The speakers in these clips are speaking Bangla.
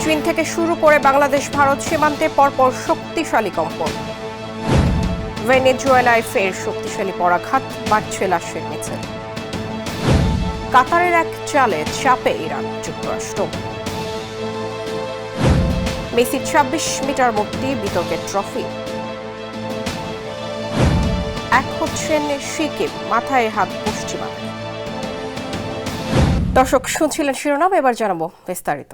চীন থেকে শুরু করে বাংলাদেশ ভারত সীমান্তে পরপর শক্তিশালী কম্পন। ভেনেজুয়েলায় ফের শক্তিশালী পরাঘাত, বাড়ছে লাশের মিছিল। কাতারের এক চালে চাপে ইরান যুক্তরাষ্ট্র। মেসির ২৬ মিটার মূর্তি বিতর্কের ট্রফি। এক হচ্ছেন সিকিম, মাথায় হাত পশ্চিমা। দর্শক শুনছিলেন শিরোনাম, এবার জানাবো বিস্তারিত।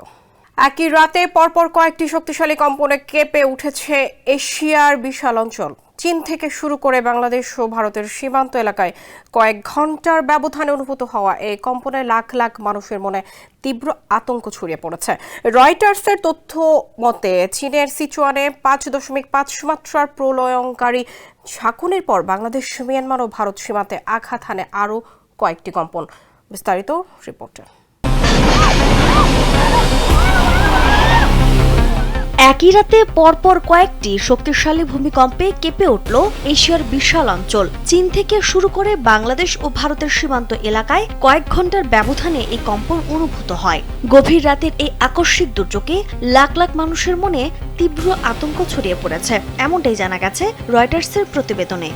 একই রাতে পরপর কয়েকটি শক্তিশালী কম্পনে কেঁপে উঠেছে এশিয়ার বিশাল অঞ্চল। চীন থেকে শুরু করে বাংলাদেশ ও ভারতের সীমান্ত এলাকায় কয়েক ঘন্টার ব্যবধানে অনুভূত হওয়া এই কম্পনে লাখ লাখ মানুষের মনে তীব্র আতঙ্ক ছড়িয়ে পড়েছে। রয়টার্সের তথ্য মতে চীনের সিচুয়ানে ৫.৫ মাত্রার প্রলয়ঙ্কারী ঝাঁকুনির পর বাংলাদেশ, মিয়ানমার ও ভারত সীমান্তে আঘাত হানে আরও কয়েকটি কম্পন। বিস্তারিত রিপোর্টে। একই রাতে পরপর কয়েকটি শক্তিশালী ভূমিকম্পে কেঁপে উঠল এশিয়ার বিশাল অঞ্চল। চীন থেকে শুরু করে বাংলাদেশ ও ভারতের সীমান্ত এলাকায় কয়েক ঘন্টার ব্যবধানে এই কম্পন অনুভূত হয়। গভীর রাতের এই আকস্মিক দুর্যোগে লাখ লাখ মানুষের মনে তীব্র আতঙ্ক ছড়িয়ে পড়েছে, এমনটাই জানা গেছে রয়টার্সের প্রতিবেদনে।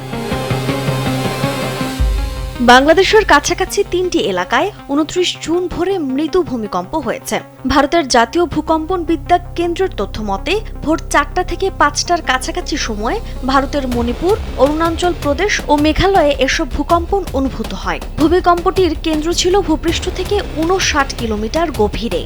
বাংলাদেশের কাছাকাছি ৩টি এলাকায় ২৯ জুন ভোরে মৃদু ভূমিকম্প হয়েছে। ভারতের জাতীয় ভূকম্পন বিদ্যা কেন্দ্রের তথ্য মতে ভোর ৪টা থেকে ৫টার কাছাকাছি সময়ে ভারতের মণিপুর, অরুণাচল প্রদেশ ও মেঘালয়ে এসব ভূকম্পন অনুভূত হয়। ভূমিকম্পটির কেন্দ্র ছিল ভূপৃষ্ঠ থেকে ৫৯ কিলোমিটার গভীরে।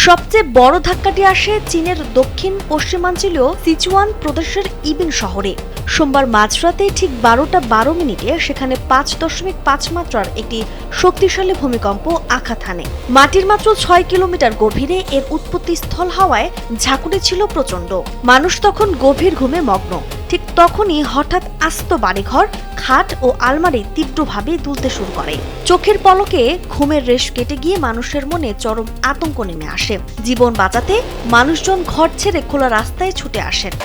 সবচেয়ে বড় ধাক্কাটি আসে চীনের দক্ষিণ পশ্চিমাঞ্চলীয় সিচুয়ান প্রদেশের ইবিন শহরে। সোমবার মাঝরাতে ঠিক ১২টা ১২ মিনিটে সেখানে ৫.৫ মাত্রার একটি শক্তিশালী ভূমিকম্প আঘাত হানে। মাটির মাত্র ৬ কিলোমিটার গভীরে এর উৎপত্তি স্থল হওয়ায় ঝাঁকুনি ছিল প্রচণ্ড। মানুষ তখন গভীর ঘুমে মগ্ন। ঠিক তখনই হঠাৎ আস্ত বাড়িঘর, খাট ও আলমারি তীব্রভাবে দুলতে শুরু করে। চোখের পলকে ঘুমের রেশ কেটে গিয়ে মানুষের মনে চরম আতঙ্ক নেমে আসে। জীবন বাঁচাতে মানুষজন ঘর ছেড়ে খোলা রাস্তায় ছুটে আসেন।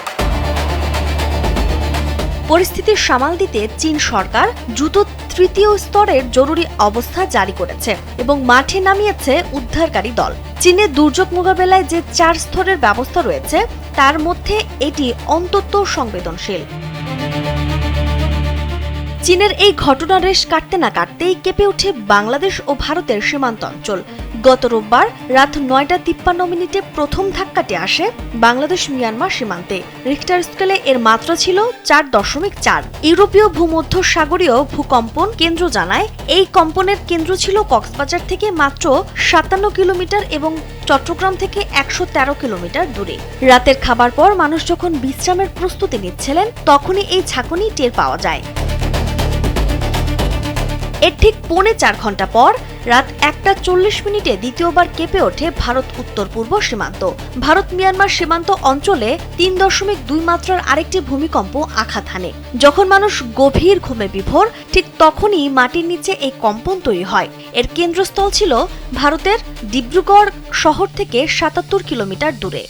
পরিস্থিতি সামাল দিতে চীন সরকার দ্রুত তৃতীয় স্তরের জরুরি অবস্থা জারি করেছে এবং মাঠে নামিয়েছে উদ্ধারকারী দল। চীনের দুর্যোগ মোকাবেলায় যে ৪ স্তরের ব্যবস্থা রয়েছে তার মধ্যে এটি অত্যন্ত সংবেদনশীল। চীনের এই ঘটনার রেশ কাটতে না কাটতেই কেঁপে ওঠে বাংলাদেশ ও ভারতের সীমান্ত অঞ্চল। গত রোববার রাত ৯টা ৫৩ মিনিটে প্রথম ধাক্কাটি আসে বাংলাদেশ মিয়ানমার সীমান্তে। রিক্টার স্কেলে এর মাত্রা ছিল ৪.৪। ইউরোপীয় ভূমধ্য সাগরীয় ভূকম্পন কেন্দ্র জানায় এই কম্পনের কেন্দ্র ছিল কক্সবাজার থেকে মাত্র ৫৭ কিলোমিটার এবং চট্টগ্রাম থেকে ১১৩ কিলোমিটার দূরে। রাতের খাবার পর মানুষ যখন বিশ্রামের প্রস্তুতি নিচ্ছিলেন তখনই এই ঝাঁকুনি টের পাওয়া যায়। এর ঠিক ৪.৫ ঘন্টা পর রাত ১টা ৪০ মিনিটে দ্বিতীয়বার কেঁপে ওঠে ভারত উত্তর পূর্ব সীমান্ত। ভারত মিয়ানমার সীমান্ত অঞ্চলে ৩.২ মাত্রার আরেকটি ভূমিকম্প আঘাত হানে। যখন মানুষ গভীর ঘুমে বিভোর, ঠিক তখনই মাটির নিচে এই কম্পন তৈরি হয়। এর কেন্দ্রস্থল ছিল ভারতের ডিব্রুগড় শহর থেকে ৭৭ কিলোমিটার দূরে।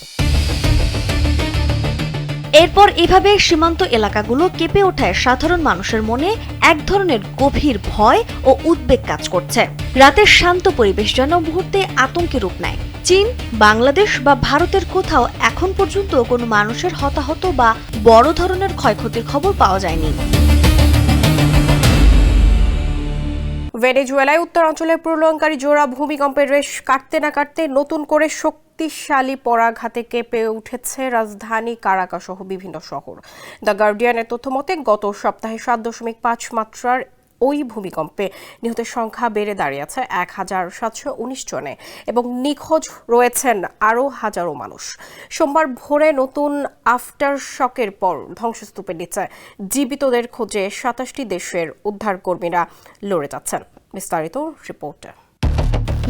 এরপর এভাবে সীমান্ত এলাকাগুলো কেঁপে ওঠায় সাধারণ মানুষের মনে এক ধরনের গভীর ভয় ও উদ্বেগ কাজ করছে। রাতের শান্ত পরিবেশ যেন মুহূর্তে আতঙ্কে রূপ নেয়। চীন, বাংলাদেশ বা ভারতের কোথাও এখন পর্যন্ত কোনো মানুষের হতাহত বা বড় ধরনের ক্ষয়ক্ষতির খবর পাওয়া যায়নি। ভেনেজুয়েলায় উত্তরাঞ্চলের প্রলয়ঙ্কারী জোড়া ভূমিকম্পের রেশ কাটতে না কাটতে নতুন করে শক্তিশালী পরাঘাতে কেঁপে উঠেছে রাজধানী কারাকাস সহ বিভিন্ন শহর। দ্য গার্ডিয়ানের তথ্য মতে গত সপ্তাহে ৭.৫ মাত্রার ওই ভূমিকম্পে নিহতের সংখ্যা বেড়ে দাঁড়িয়েছে ১,৭১৯ জনে এবং নিখোঁজ রয়েছেন আরও হাজারো মানুষ। সোমবার ভোরে নতুন আফটার শকের পর ধ্বংসস্তূপের নিচে জীবিতদের খোঁজে ২৭টি দেশের উদ্ধারকর্মীরা লড়ে যাচ্ছেন। বিস্তারিত রিপোর্টে।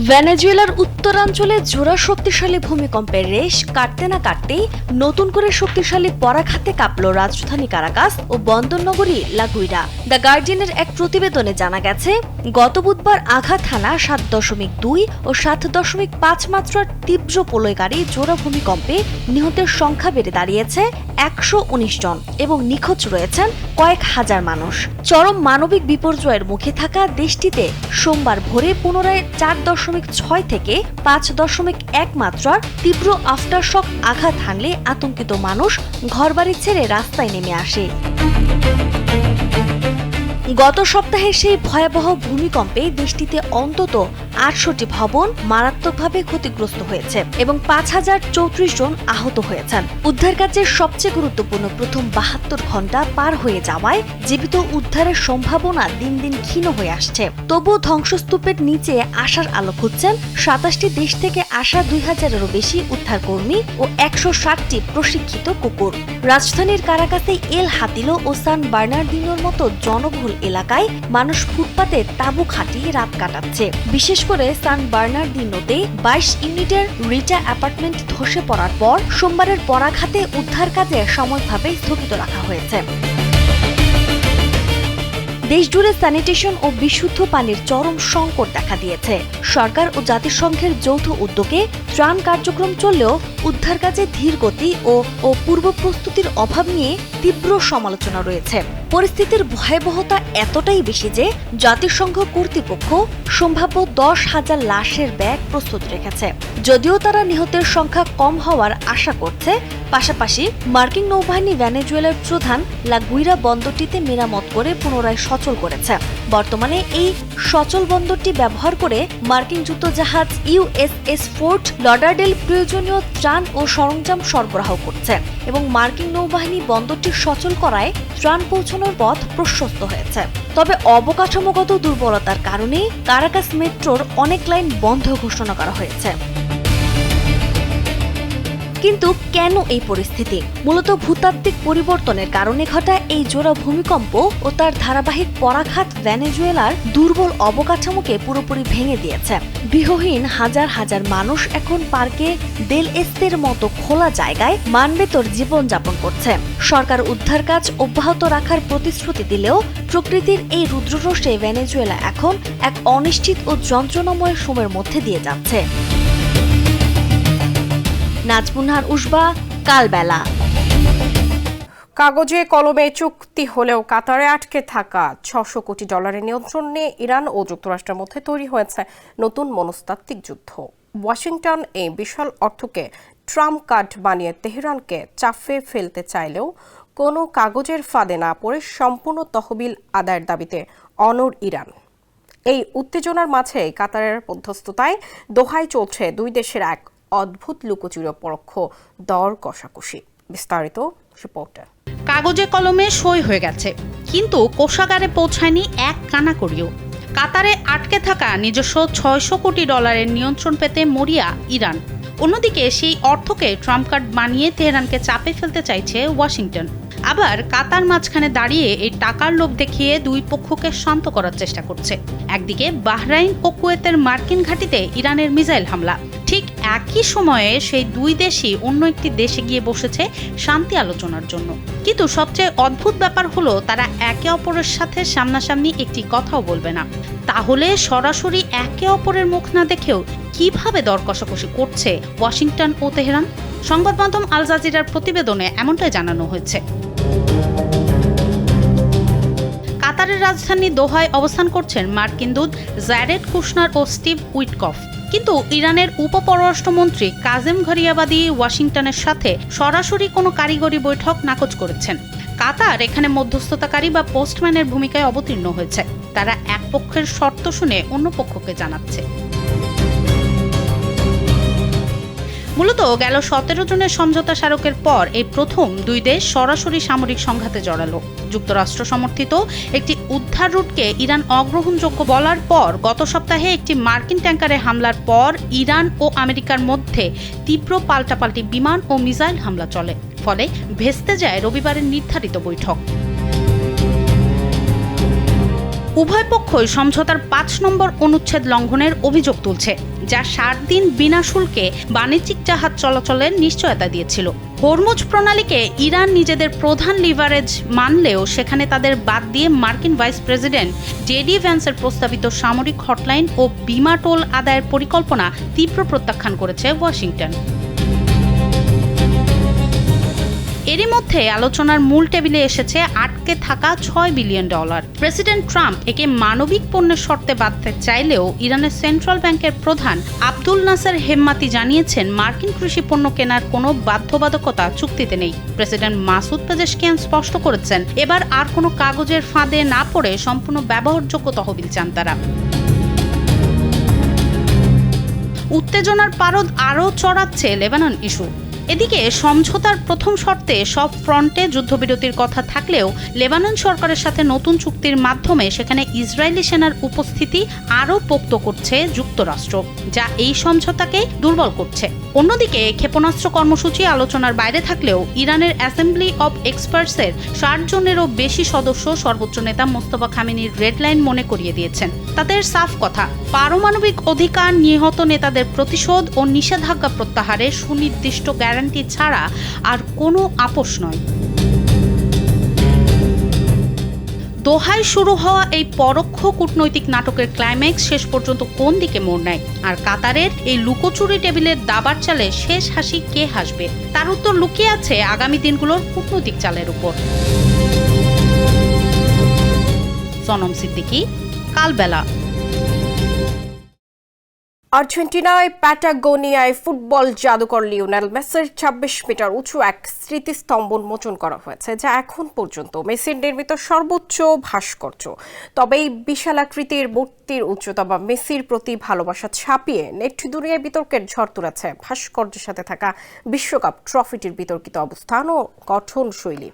ভেনেজুয়েলার উত্তরাঞ্চলে জোড়া শক্তিশালী ভূমিকম্পের রেশ কাটতে না কাটতেই নতুন করে শক্তিশালী পরাঘাতে কাঁপল রাজধানী কারাকাস ও বন্দরনগরী লা গুইরা। দ্য গার্ডিয়ানের এক প্রতিবেদনে জানা গেছে, গত বুধবার আঘাত হানা ৭.২ ও ৭.৫ মাত্রার তীব্র প্রলয়কারী জোড়া ভূমিকম্পে নিহতের সংখ্যা বেড়ে দাঁড়িয়েছে ১১৯ জন এবং নিখোঁজ রয়েছেন কয়েক হাজার মানুষ। চরম মানবিক বিপর্যয়ের মুখে থাকা দেশটিতে সোমবার ভোরে পুনরায় 4.6 থেকে 5.1 মাত্রার তীব্র আফটারশক আঘাত হানলে আতঙ্কিত মানুষ ঘরবাড়ি ছেড়ে রাস্তায় নেমে আসে। গত সপ্তাহে সেই ভয়াবহ ভূমিকম্পে দেশটিতে অন্তত 800টি ভবন মারাত্মকভাবে ক্ষতিগ্রস্ত হয়েছে এবং 5034 জন আহত হয়েছেন। উদ্ধার কার্যের সবচেয়ে গুরুত্বপূর্ণ প্রথম 72 ঘন্টা পার হয়ে যাওয়ায় জীবিত উদ্ধারের সম্ভাবনা দিন দিন ক্ষীণ হয়ে আসছে। তবুও ধ্বংসস্তূপের নিচে আসার আলো খুঁজছেন 27টি দেশ থেকে আসা 2000-এরও বেশি উদ্ধারকর্মী ও 160টি প্রশিক্ষিত কুকুর। রাজধানীর কারাকাসে এল হাতিলো ও সান বার্নার্দিনোর মতো জনবহুল এলাকায় মানুষ ফুটপাতে তাঁবু খাটিয়ে রাত কাটাচ্ছে। বিশেষ করে সান বার্নার্দিনোতে 22 ইউনিটের রিটা অ্যাপার্টমেন্ট ধসে পড়ার পর সোমবারের পরাঘাতে উদ্ধার কাজে সাময়িকভাবে স্থগিত রাখা হয়েছে। দেশজুড়ে স্যানিটেশন ও বিশুদ্ধ পানির চরম সংকট দেখা দিয়েছে। সরকার ও জাতিসংঘের যৌথ উদ্যোগে ত্রাণ কার্যক্রম চললেও উদ্ধার কাজে ধীর গতি ও পূর্ব প্রস্তুতির অভাব নিয়ে তীব্র সমালোচনা রয়েছে। পরিস্থিতির ভয়াবহতা এতটাই বেশি যে জাতিসংঘ কর্তৃপক্ষ সম্ভাব্য 10,000 লাশের ব্যাগ প্রস্তুত রেখেছে। যদিও তারা নিহতের সংখ্যা কম হওয়ার আশা করছে, পাশাপাশি মার্কিন নৌবাহিনী ভেনেজুয়েলার প্রধান লা গুইরা বন্দরটিতে মেরামত করে পুনরায় সচল করেছে। বর্তমানে এই সচল বন্দরটি ব্যবহার করে মার্কিন যুদ্ধজাহাজ ইউএসএস ফোর্ট লডারডেল প্রয়োজনীয় ত্রাণ ও সরঞ্জাম সরবরাহ করছে এবং মার্কিন নৌবাহিনী বন্দরটি সচল করায় ত্রাণ পৌঁছানোর পথ প্রশস্ত হয়েছে। তবে অবকাঠামোগত দুর্বলতার কারণে কারাকাস মেট্রোর অনেক লাইন বন্ধ ঘোষণা করা হয়েছে। কিন্তু কেন এই পরিস্থিতি? মূলত ভূতাত্ত্বিক পরিবর্তনের কারণে ঘটা এই জোড়া ভূমিকম্প ও তার ধারাবাহিক পরাঘাত ভেনেজুয়েলার দুর্বল অবকাঠামোকে পুরোপুরি ভেঙে দিয়েছে। গৃহহীন হাজার হাজার মানুষ এখন পার্কে দেল এস্তের মতো খোলা জায়গায় মানবেতর জীবনযাপন করছে। সরকার উদ্ধার কাজ অব্যাহত রাখার প্রতিশ্রুতি দিলেও প্রকৃতির এই রুদ্ররোষে ভেনেজুয়েলা এখন এক অনিশ্চিত ও যন্ত্রণাময় সময়ের মধ্যে দিয়ে যাচ্ছে। নাজমুনহার উসবা, কালবেলা। কাগজে কলমে চুক্তি হলেও কাতারে আটকে থাকা $600 কোটি নিয়ন্ত্রণ নিয়ে ইরান ও যুক্তরাষ্ট্রের মধ্যে তৈরি হয়েছে নতুন মনস্তাত্ত্বিক যুদ্ধ। ওয়াশিংটন এই বিশাল অর্থকে ট্রাম্প কার্ড বানিয়ে তেহরানকে চাপে ফেলতে চাইলেও কোনো কাগজের ফাঁদে না পড়ে সম্পূর্ণ তহবিল আদায়ের দাবিতে অনড় ইরান। এই উত্তেজনার মাঝে কাতারের মধ্যস্থতায় দোহায় চলছে দুই দেশের এক অদ্ভুত লুকোচুরি পরোক্ষ দর কষাকষি। বিস্তারিত রিপোর্টে। কাগজে কলমে সই হয়ে গেছে, কিন্তু কোষাগারে পৌঁছায়নি এক কানাকড়িও। কাতারে আটকে থাকা নিজস্ব $600 কোটি নিয়ন্ত্রণ পেতে মরিয়া ইরান। অন্যদিকে সেই অর্থকে ট্রাম্প কার্ড বানিয়ে তেহরানকে চাপে ফেলতে চাইছে ওয়াশিংটন। আবার কাতার মাঝখানে দাঁড়িয়ে এই টাকার লোভ দেখিয়ে দুই পক্ষকে শান্ত করার চেষ্টা করছে। একদিকে বাহরাইন ও কুয়েতের মার্কিন ঘাঁটিতে ইরানের মিসাইল হামলা, ঠিক একই সময়ে সেই দুই দেশই অন্য একটি দেশে গিয়ে বসেছে শান্তি আলোচনার জন্য। কিন্তু সবচেয়ে অদ্ভুত ব্যাপার হলো তারা একে অপরের সাথে সামনাসামনি একটি কথাও বলবে না। তাহলে সরাসরি একে অপরের মুখ না দেখেও কিভাবে দর কষাকষি করছে ওয়াশিংটন ও তেহরান? সংবাদ মাধ্যম আল জাজিরার প্রতিবেদনে এমনটাই জানানো হয়েছে। কাতারের রাজধানী দোহায় অবস্থান করছেন মার্কিন দূত জ্যারেড কুশনার ও স্টিভ উইটকফ। কিন্তু ইরানের উপপররাষ্ট্রমন্ত্রী কাজেম ঘরিয়াবাদী ওয়াশিংটনের সাথে সরাসরি কোনো কারিগরি বৈঠক নাকচ করেছেন। কাতার এখানে মধ্যস্থতাকারী বা পোস্টম্যানের ভূমিকায় অবতীর্ণ হয়েছে। তারা এক পক্ষের শর্ত শুনে অন্য পক্ষকে জানাচ্ছে। মূলত গেল 17 জনের সমঝোতা স্মারকের পর এই প্রথম দুই দেশ সরাসরি সামরিক সংঘাতে জড়ালো। যুক্তরাষ্ট্র সমর্থিত একটি উদ্ধার রুটকে ইরান অগ্রহণযোগ্য বলার পর গত সপ্তাহে একটি মার্কিন ট্যাঙ্কারে হামলার পর ইরান ও আমেরিকার মধ্যে তীব্র পাল্টাপাল্টি বিমান ও মিসাইল হামলা চলে। ফলে ভেস্তে যায় রবিবারের নির্ধারিত বৈঠক। উভয় পক্ষই সমঝোতার 5 নম্বর অনুচ্ছেদ লঙ্ঘনের অভিযোগ তুলছে, যা 7 দিন বিনা শুল্কে বাণিজ্যিক জাহাজ চলাচলের নিশ্চয়তা দিয়েছিল। হরমুজ প্রণালীকে ইরান নিজেদের প্রধান লিভারেজ মানলেও সেখানে তাদের বাদ দিয়ে মার্কিন ভাইস প্রেসিডেন্ট জেডি ভ্যান্সের প্রস্তাবিত সামরিক হটলাইন ও বিমা টোল আদায়ের পরিকল্পনা তীব্র প্রত্যাখ্যান করেছে ওয়াশিংটন। এর এরই মধ্যে আলোচনার মূল টেবিলে এসেছে আটকে থাকা $6 বিলিয়ন। প্রেসিডেন্ট ট্রাম্প একে মানবিক পণ্যের শর্তে বাঁধতে চাইলেও ইরানের সেন্ট্রাল ব্যাংকের প্রধান আব্দুল নাসের হেম্মাতি জানিয়েছেন মার্কিন কৃষি পণ্য কেনার কোনো বাধ্যবাধকতা চুক্তিতে নেই। প্রেসিডেন্ট মাসুদ পেজেশকিয়ান স্পষ্ট করেছেন, এবার আর কোনো কাগজের ফাঁদে না পড়ে সম্পূর্ণ ব্যবহারযোগ্য তহবিল চান তারা। উত্তেজনার পারদ আরও চড়াচ্ছে লেবানন ইস্যু। এদিকে সমঝোতার প্রথম শর্তে সব ফ্রন্টে যুদ্ধবিরতির কথা থাকলেও লেবানন সরকারের সাথে নতুন চুক্তির মাধ্যমে সেখানে ইসরায়েলি সেনার উপস্থিতি আরও পোক্ত করছে যুক্তরাষ্ট্র, যা এই সমঝোতাকে দুর্বল করছে। অন্যদিকে ক্ষেপণাস্ত্র কর্মসূচি আলোচনার বাইরে থাকলেও ইরানের অ্যাসেম্বলি অব এক্সপার্টসের 60 জনেরও বেশি সদস্য সর্বোচ্চ নেতা মোস্তফা খামেনির রেড লাইন মনে করিয়ে দিয়েছেন। তাদের সাফ কথা, পারমাণবিক অধিকার, নিহত নেতাদের প্রতিশোধ ও নিষেধাজ্ঞা প্রত্যাহারে সুনির্দিষ্ট গ্যারান্টি ছাড়া আর কোনো আপোষ নয়। দোহায় শুরু হওয়া এই পরোক্ষ কূটনৈতিক নাটকের ক্লাইম্যাক্স শেষ পর্যন্ত কোন দিকে মোড় নেয়, আর কাতারের এই লুকোচুরি টেবিলের দাবার চালে শেষ হাসি কে হাসবে, তার উত্তর লুকিয়ে আছে আগামী দিনগুলোর কূটনৈতিক চালের উপর। সনম সিদ্দিকী, কালবেলা। আর্জেন্টিনায় প্যাটাগোনিয়ায় ফুটবল জাদুকর লিওনেল মেসির 26 মিটার উঁচু এক স্মৃতিস্তম্ভ উন্মোচন করা হয়েছে, যা এখন পর্যন্ত মেসির নির্মিত সর্বোচ্চ ভাস্কর্য। তবে এই বিশালাকৃতির মূর্তির উচ্চতা বা মেসির প্রতি ভালোবাসা ছাপিয়ে নেট দুনিয়ায় বিতর্কের ঝড় তুলেছে ভাস্কর্যের সাথে থাকা বিশ্বকাপ ট্রফিটির বিতর্কিত অবস্থান ও গঠন শৈলী।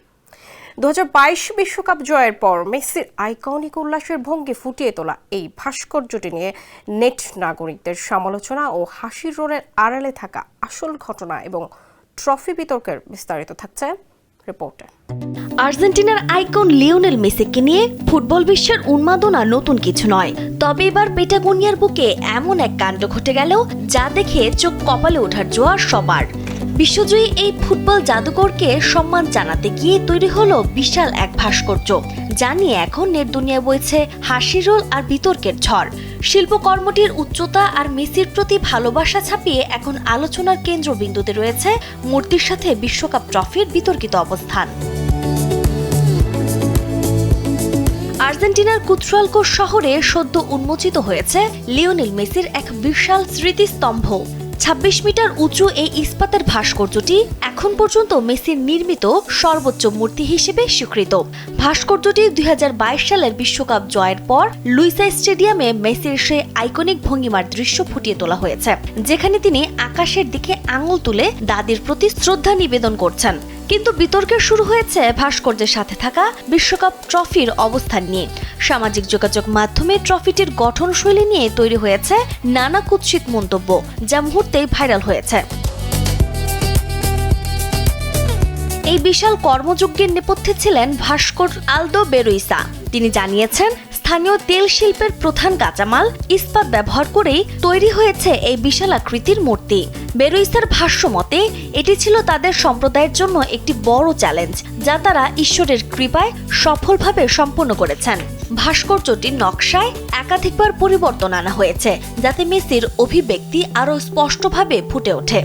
2022 বিশ্বকাপ জয়ের পর মেসির আইকনিক উল্লাসের ভঙ্গি ফুটিয়ে তোলা এই ভাস্কর্যটি নিয়ে নেট নাগরিকদের সমালোচনা ও হাসির রোলের আড়ালে থাকা আসল ঘটনা এবং ট্রফি বিতর্কের বিস্তারিত থাকছে রিপোর্টে। আর্জেন্টিনার আইকন লিওনেল মেসিকে নিয়ে ফুটবল বিশ্বের উন্মাদনা নতুন কিছু নয়। তবে এবার পেটাগোনিয়ার বুকে এমন এক কাণ্ড ঘটে গেল যা দেখে চোখ কপালে ওঠার জোয়ার সবার। বিশ্বজয়ী এই ফুটবল জাদুকরকে সম্মান জানাতে গিয়ে তৈরি হলো বিশাল এক ভাস্কর্য, যা নিয়ে এখন নেট দুনিয়ায় বইছে হাসির রোল আর বিতর্কের ঝড়। শিল্পকর্মটির উচ্চতা আর মেসির প্রতি ভালোবাসা ছাপিয়ে এখন আলোচনার কেন্দ্রবিন্দুতে রয়েছে মূর্তির সাথে বিশ্বকাপ ট্রফির বিতর্কিত অবস্থান। আর্জেন্টিনার কুত্রালকো শহরে সদ্য উন্মোচিত হয়েছে লিওনেল মেসির এক বিশাল স্মৃতিস্তম্ভ। 26 মিটার উঁচু এই ইস্পাতের ভাস্কর্যটি এখন পর্যন্ত মেসির নির্মিত সর্বোচ্চ মূর্তি হিসেবে স্বীকৃত। ভাস্কর্যটি 2022 সালের বিশ্বকাপ জয়ের পর লুইসা স্টেডিয়ামে মেসির সেই আইকনিক ভঙ্গিমার দৃশ্য ফুটিয়ে তোলা হয়েছে, যেখানে তিনি আকাশের দিকে আঙুল তুলে দাদির প্রতি শ্রদ্ধা নিবেদন করছেন। কিন্তু বিতর্কের শুরু হয়েছে ভাস্কর্যের সাথে থাকা বিশ্বকাপ ট্রফির অবস্থান নিয়ে। সামাজিক যোগাযোগ মাধ্যমে ট্রফিটির গঠনশৈলী নিয়ে তৈরি হয়েছে নানা কুৎসিত মন্তব্য, যা মুহূর্তেই ভাইরাল হয়েছে। এই বিশাল কর্মযজ্ঞের নেপথ্যে ছিলেন ভাস্কর আলদো বেরুইসা। তিনি জানিয়েছেন, স্থানীয় তেল শিল্পের প্রধান কাঁচামাল ইস্পাত ব্যবহার করেই তৈরি হয়েছে এই বিশালাকৃতির মূর্তি। বেরুইসার ভাষ্য মতে এটি ছিল তাদের সম্প্রদায়ের জন্য একটি বড় চ্যালেঞ্জ, যা তারা ঈশ্বরের কৃপায় সফলভাবে সম্পন্ন করেছেন। ভাস্কর্যটির নকশায় একাধিকবার পরিবর্তন আনা হয়েছে, যাতে মেসির অভিব্যক্তি আরও স্পষ্টভাবে ফুটে ওঠে।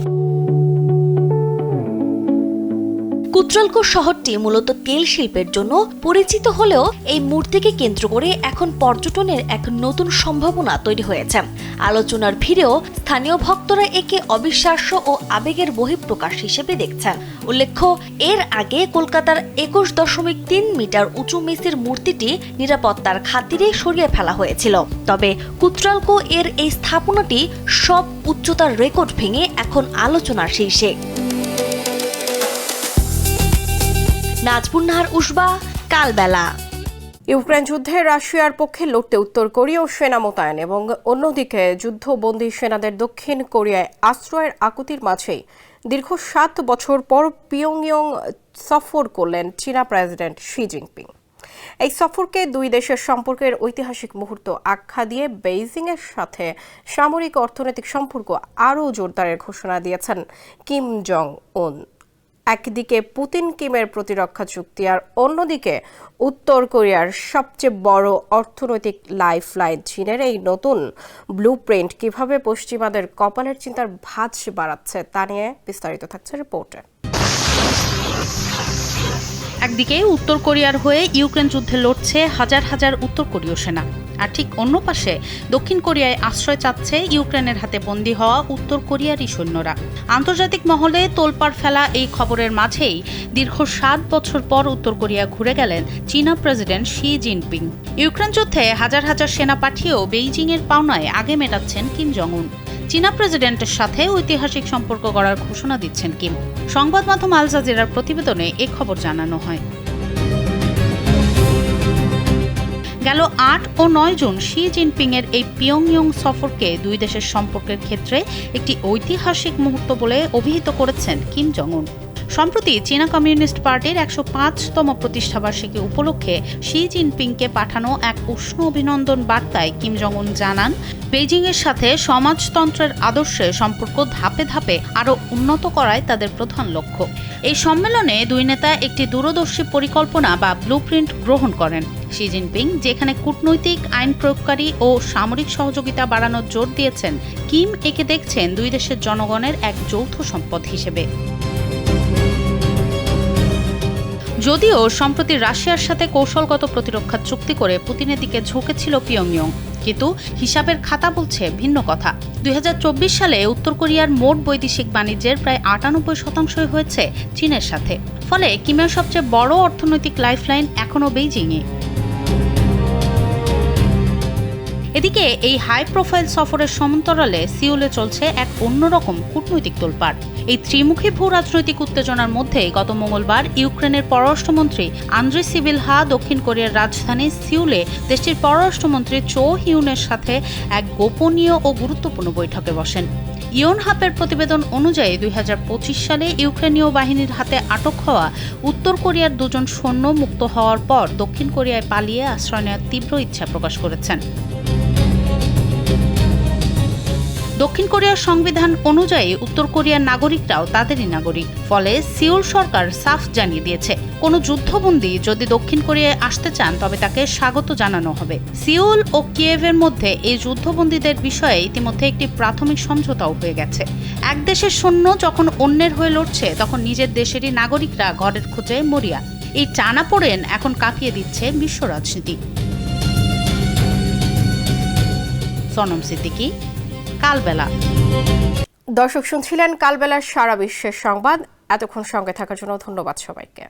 কুত্রালকো শহরটি মূলত তেল শিল্পের জন্য পরিচিত হলেও এই মূর্তিকে কেন্দ্র করে এখন পর্যটনের এক নতুন সম্ভাবনা তৈরি হয়েছে। আলোচনার ভিড়েও স্থানীয় ভক্তরা একে অবিশ্বাস্য ও আবেগের বহিঃপ্রকাশ হিসেবে দেখছেন। উল্লেখ্য, এর আগে কলকাতার 21.3 মিটার উঁচু মেসির মূর্তিটি নিরাপত্তার খাতিরে সরিয়ে ফেলা হয়েছিল। তবে কুত্রালকো এর এই স্থাপনাটি সব উচ্চতার রেকর্ড ভেঙে এখন আলোচনার শীর্ষে। নাজবুন নাহার উসবা, কালবেলা। ইউক্রেন যুদ্ধে রাশিয়ার পক্ষে লড়তে উত্তর কোরীয় সেনা মোতায়েন এবং অন্যদিকে যুদ্ধবন্দী সেনাদের দক্ষিণ কোরিয়ায় আশ্রয়ের আকুতির মাঝেই দীর্ঘ 7 বছর পর পিয়ংইয়ং সফর করলেন চীনা প্রেসিডেন্ট শি জিনপিং। এই সফরকে দুই দেশের সম্পর্কের ঐতিহাসিক মুহূর্ত আখ্যা দিয়ে বেইজিংয়ের সাথে সামরিক অর্থনৈতিক সম্পর্ক আরও জোরদারের ঘোষণা দিয়েছেন কিম জং উন। একদিকে পুতিন কিমের প্রতিরক্ষা চুক্তি আর অন্যদিকে উত্তর কোরিয়ার সবচেয়ে বড় অর্থনৈতিক লাইফলাইন চীনের এই নতুন ব্লুপ্রিন্ট কিভাবে পশ্চিমাদের কপালের চিন্তার ভাঁজ বাড়াচ্ছে তা নিয়ে বিস্তারিত থাকছে রিপোর্টে। একদিকে উত্তর কোরিয়ার হয়ে ইউক্রেন যুদ্ধে লড়ছে হাজার হাজার উত্তর কোরীয় সেনা, আর ঠিক অন্য পাশে দক্ষিণ কোরিয়ায় আশ্রয় চাচ্ছে ইউক্রেনের হাতে বন্দী হওয়া উত্তর কোরিয়ারই সৈন্যরা। আন্তর্জাতিক মহলে তোলপাড় ফেলা এই খবরের মাঝেই দীর্ঘ 7 বছর পর উত্তর কোরিয়া ঘুরে গেলেন চীনা প্রেসিডেন্ট শি জিনপিং। ইউক্রেন যুদ্ধে হাজার হাজার সেনা পাঠিয়েও বেইজিংয়ের পাওনায় আগে মেটাচ্ছেন কিম জং উন। চীনা প্রেসিডেন্টের সাথে ঐতিহাসিক সম্পর্ক গড়ার ঘোষণা দিচ্ছেন কিম। সংবাদ মাধ্যম আল জাজিরার প্রতিবেদনে এ খবর জানানো হয়। গেল 8 ও 9 জুন শি জিনপিংয়ের এই পিয়ংইয়ং সফরকে দুই দেশের সম্পর্কের ক্ষেত্রে একটি ঐতিহাসিক মুহূর্ত বলে অভিহিত করেছেন কিম জং উন। সম্প্রতি চীনা কমিউনিস্ট পার্টির 105তম প্রতিষ্ঠাবার্ষিকী উপলক্ষে শি জিনপিংকে পাঠানো এক উষ্ণ অভিনন্দন বার্তায় কিম জং উন জানান, বেইজিংয়ের সাথে সমাজতন্ত্রের আদর্শে সম্পর্ক ধাপে ধাপে আরও উন্নত করাই তাদের প্রধান লক্ষ্য। এই সম্মেলনে দুই নেতা একটি দূরদর্শী পরিকল্পনা বা ব্লুপ্রিন্ট গ্রহণ করেন। শি জিনপিং যেখানে কূটনৈতিক, আইন প্রয়োগকারী ও সামরিক সহযোগিতা বাড়ানোর জোর দিয়েছেন, কিম একে দেখছেন দুই দেশের জনগণের এক যৌথ সম্পদ হিসেবে। যদিও সম্প্রতি রাশিয়ার সাথে কৌশলগত প্রতিরক্ষা চুক্তি করে পুতিনের দিকে ঝুঁকেছিল পিয়ংইয়ং, কিন্তু হিসাবের খাতা বলছে ভিন্ন কথা। 2024 সালে উত্তর কোরিয়ার মোট বৈদেশিক বাণিজ্যের প্রায় 98% হয়েছে চীনের সাথে। ফলে কিমের সবচেয়ে বড় অর্থনৈতিক লাইফলাইন এখনও বেইজিংয়ে। এদিকে এই হাই প্রোফাইল সফরের সমান্তরালে সিউলে চলছে এক অন্যরকম কূটনৈতিক তোলপাড়। এই ত্রিমুখী ভূ রাজনৈতিক উত্তেজনার মধ্যে গত মঙ্গলবার ইউক্রেনের পররাষ্ট্রমন্ত্রী আন্দ্রি সিবিলহা দক্ষিণ কোরিয়ার রাজধানী সিউলে দেশটির পররাষ্ট্রমন্ত্রী চো হিউনের সাথে এক গোপনীয় ও গুরুত্বপূর্ণ বৈঠকে বসেন। ইয়নহাপের প্রতিবেদন অনুযায়ী 2025 সালে ইউক্রেনীয় বাহিনীর হাতে আটক হওয়া উত্তর কোরিয়ার 2 জন সৈন্য মুক্ত হওয়ার পর দক্ষিণ কোরিয়ায় পালিয়ে আশ্রয় নেওয়ার তীব্র ইচ্ছা প্রকাশ করেছেন। দক্ষিণ কোরিয়ার সংবিধান অনুযায়ী উত্তর কোরিয়ার নাগরিকরাও তাদেরই নাগরিক। ফলে সিউল সরকার সাফ জানিয়ে দিয়েছে, কোনো যুদ্ধবন্দী যদি দক্ষিণ কোরিয়ায় আসতে চান তবে তাকে স্বাগত জানানো হবে। সিউল ও কিয়েভের মধ্যে এই যুদ্ধবন্দীদের বিষয়ে ইতিমধ্যে একটি প্রাথমিক সমঝোতাও হয়ে গেছে। এক দেশের সৈন্য যখন অন্যের হয়ে লড়ছে, তখন নিজের দেশেরই নাগরিকরা ঘরের খোঁজে মরিয়া। এই টানাপোড়েন এখন কাঁপিয়ে দিচ্ছে বিশ্ব রাজনীতি। সনম সিদ্দিকী, কালবেলা। দর্শক শুনছিলেন কালবেলার সারা বিশ্বের সংবাদ। এতক্ষণ সঙ্গে থাকার জন্য ধন্যবাদ সবাইকে।